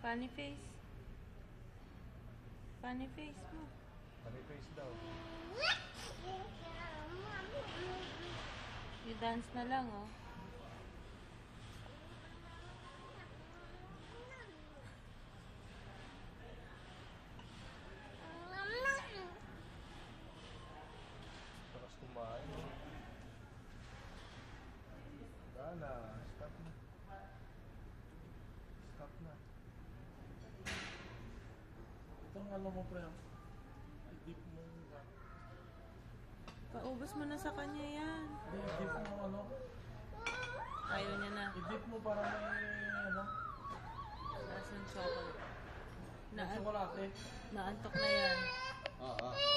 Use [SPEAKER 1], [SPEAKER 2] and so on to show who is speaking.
[SPEAKER 1] Funny face. Funny face mo.
[SPEAKER 2] Funny face daw.
[SPEAKER 1] You dance na lang, oh.
[SPEAKER 2] Tapos kumain. Gana. Stop na. Stop na.
[SPEAKER 3] Itong ano mo, pre. I-dip mo.
[SPEAKER 1] Paubos mo na sa kanya yan.
[SPEAKER 3] I-dip mo ano.
[SPEAKER 1] Ayaw niya na.
[SPEAKER 3] I-dip mo para may ano.
[SPEAKER 1] Nasaan chocolate?
[SPEAKER 3] May chocolate.
[SPEAKER 1] Naantok na yan.
[SPEAKER 2] Ah.